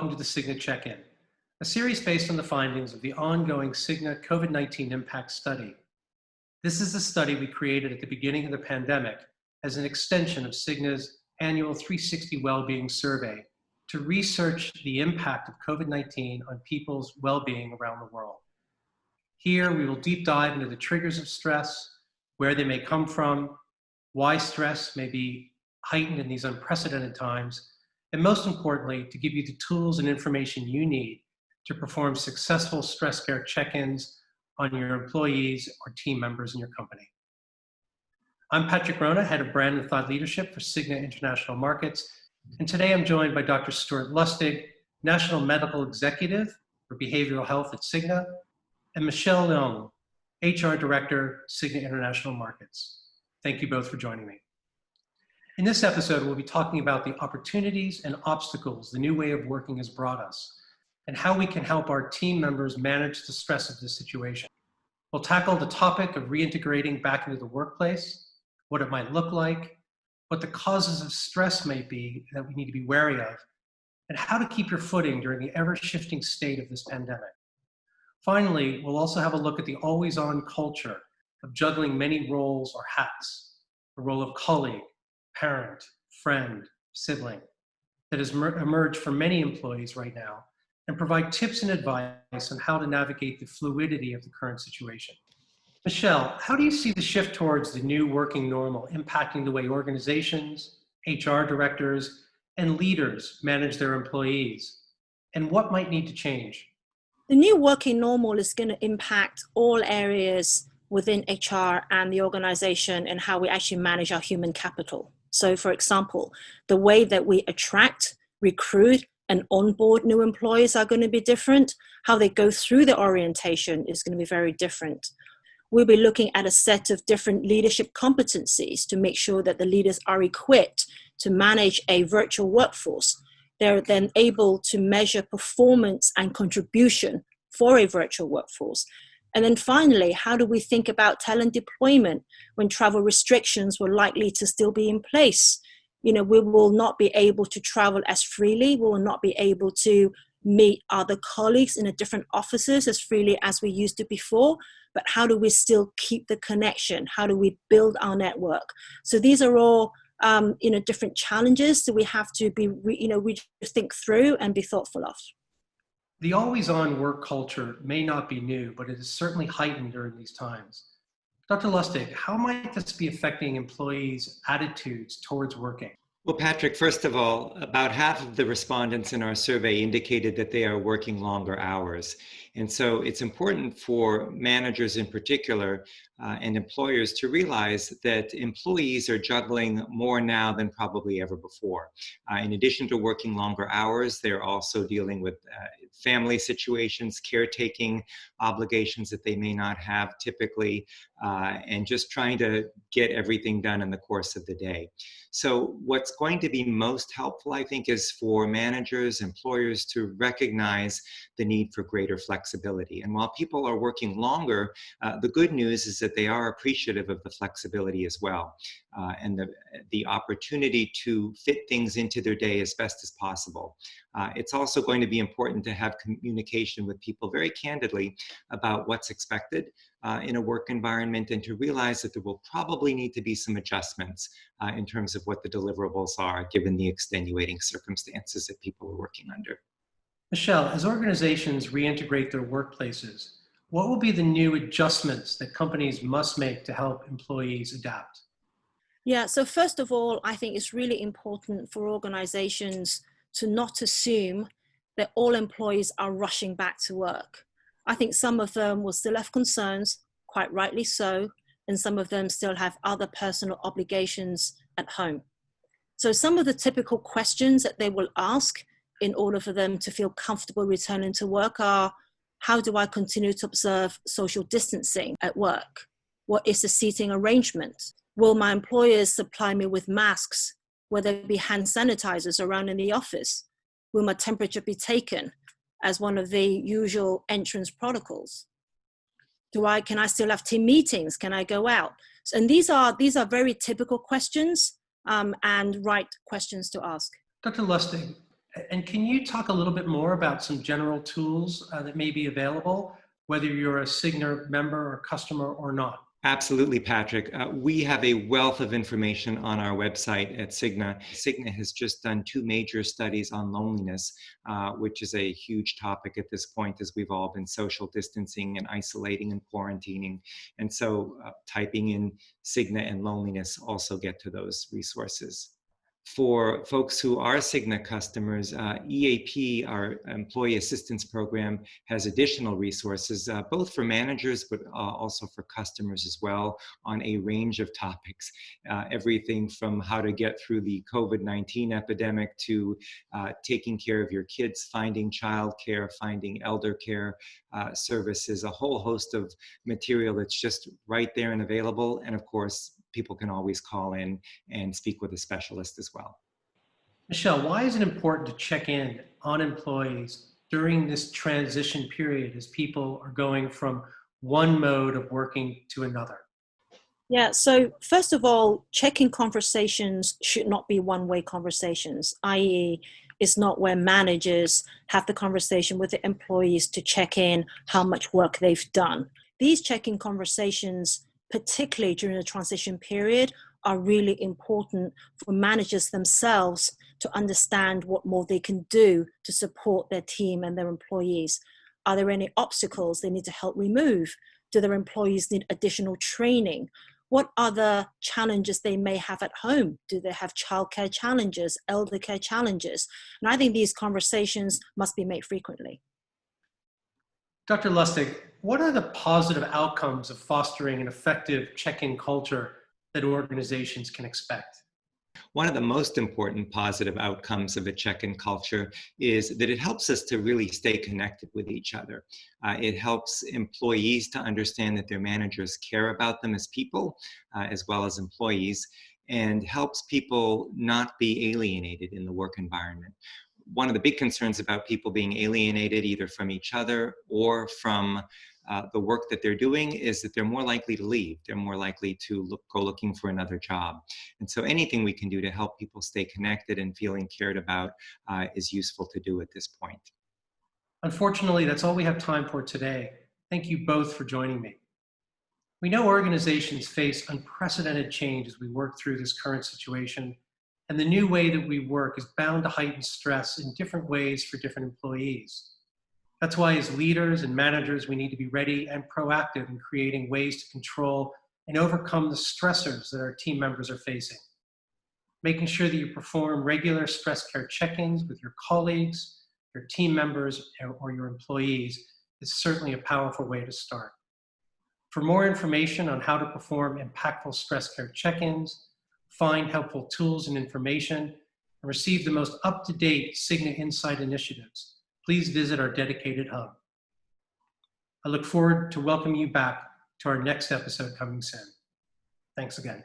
welcome to the Cigna Check-In, a series based on the findings of the ongoing Cigna COVID-19 Impact Study. This is a study we created at the beginning of the pandemic as an extension of Cigna's annual 360 Wellbeing Survey to research the impact of COVID-19 on people's well-being around the world. Here, we will deep dive into the triggers of stress, where they may come from, why stress may be heightened in these unprecedented times, and most importantly, to give you the tools and information you need to perform successful stress care check-ins on your employees or team members in your company. I'm Patrick Rona, Head of Brand and Thought Leadership for Cigna International Markets, and today I'm joined by Dr. Stuart Lustig, National Medical Executive for Behavioral Health at Cigna, and Michelle Leung, HR Director, Cigna International Markets. Thank you both for joining me. In this episode, we'll be talking about the opportunities and obstacles the new way of working has brought us, and how we can help our team members manage the stress of this situation. We'll tackle the topic of reintegrating back into the workplace, what it might look like, what the causes of stress may be that we need to be wary of, and how to keep your footing during the ever-shifting state of this pandemic. Finally, we'll also have a look at the always-on culture of juggling many roles or hats, the role of colleague, parent, friend, sibling, that has emerged for many employees right now, and provide tips and advice on how to navigate the fluidity of the current situation. Michelle, how do you see the shift towards the new working normal impacting the way organizations, HR directors, and leaders manage their employees? And what might need to change? The new working normal is going to impact all areas within HR and the organization and how we actually manage our human capital. So, for example, the way that we attract, recruit, and onboard new employees are going to be different. How they go through the orientation is going to be very different. We'll be looking at a set of different leadership competencies to make sure that the leaders are equipped to manage a virtual workforce. They're then able to measure performance and contribution for a virtual workforce. And then finally, how do we think about talent deployment when travel restrictions were likely to still be in place? We will not be able to travel as freely. We will not be able to meet other colleagues in different offices as freely as we used to before. But how do we still keep the connection? How do we build our network? So these are all different challenges that we have to be, we think through and be thoughtful of. The always-on work culture may not be new, but it is certainly heightened during these times. Dr. Lustig, how might this be affecting employees' attitudes towards working? Well, Patrick, first of all, about half of the respondents in our survey indicated that they are working longer hours. And so it's important for managers in particular and employers to realize that employees are juggling more now than probably ever before. In addition to working longer hours, they're also dealing with family situations, caretaking obligations that they may not have typically, and just trying to get everything done in the course of the day. So what's going to be most helpful, I think, is for managers, employers to recognize the need for greater flexibility. And while people are working longer, the good news is that they are appreciative of the flexibility as well, and the opportunity to fit things into their day as best as possible. It's also going to be important to have communication with people very candidly about what's expected in a work environment, and to realize that there will probably need to be some adjustments in terms of what the deliverables are, given the extenuating circumstances that people are working under. Michelle, as organizations reintegrate their workplaces, what will be the new adjustments that companies must make to help employees adapt? Yeah, so first of all, I think it's really important for organizations to not assume that all employees are rushing back to work. I think some of them will still have concerns, quite rightly so, and some of them still have other personal obligations at home. So some of the typical questions that they will ask in order for them to feel comfortable returning to work are, how do I continue to observe social distancing at work? What is the seating arrangement? Will my employers supply me with masks? Will there be hand sanitizers around in the office? Will my temperature be taken as one of the usual entrance protocols? Can I still have team meetings? Can I go out? And these are very typical questions and right questions to ask. Dr. Lustig, And can you talk a little bit more about some general tools that may be available, whether you're a Cigna member or customer or not? Absolutely, Patrick. We have a wealth of information on our website at Cigna. Cigna has just done 2 major studies on loneliness, which is a huge topic at this point as we've all been social distancing and isolating and quarantining. And so typing in Cigna and loneliness also get to those resources. For folks who are Cigna customers, EAP, our Employee Assistance Program, has additional resources, both for managers, but also for customers as well, on a range of topics. Everything from how to get through the COVID-19 epidemic to taking care of your kids, finding childcare, finding elder care services, a whole host of material that's just right there and available. And of course, people can always call in and speak with a specialist as well. Michelle, why is it important to check in on employees during this transition period as people are going from one mode of working to another? Yeah, so first of all, check-in conversations should not be one-way conversations, i.e., it's not where managers have the conversation with the employees to check in how much work they've done. These check-in conversations, particularly during the transition period, are really important for managers themselves to understand what more they can do to support their team and their employees. Are there any obstacles they need to help remove? Do their employees need additional training? What other challenges they may have at home? Do they have childcare challenges, elder care challenges? And I think these conversations must be made frequently. Dr. Lustig, what are the positive outcomes of fostering an effective check-in culture that organizations can expect? One of the most important positive outcomes of a check-in culture is that it helps us to really stay connected with each other. It helps employees to understand that their managers care about them as people, as well as employees, and helps people not be alienated in the work environment. One of the big concerns about people being alienated either from each other or from the work that they're doing is that they're more likely to leave. They're more likely to go looking for another job. And so anything we can do to help people stay connected and feeling cared about is useful to do at this point. Unfortunately, that's all we have time for today. Thank you both for joining me. We know organizations face unprecedented change as we work through this current situation, and the new way that we work is bound to heighten stress in different ways for different employees. That's why as leaders and managers, we need to be ready and proactive in creating ways to control and overcome the stressors that our team members are facing. Making sure that you perform regular stress care check-ins with your colleagues, your team members, or your employees is certainly a powerful way to start. For more information on how to perform impactful stress care check-ins, find helpful tools and information, and receive the most up-to-date Cigna Insight initiatives, please visit our dedicated hub. I look forward to welcoming you back to our next episode coming soon. Thanks again.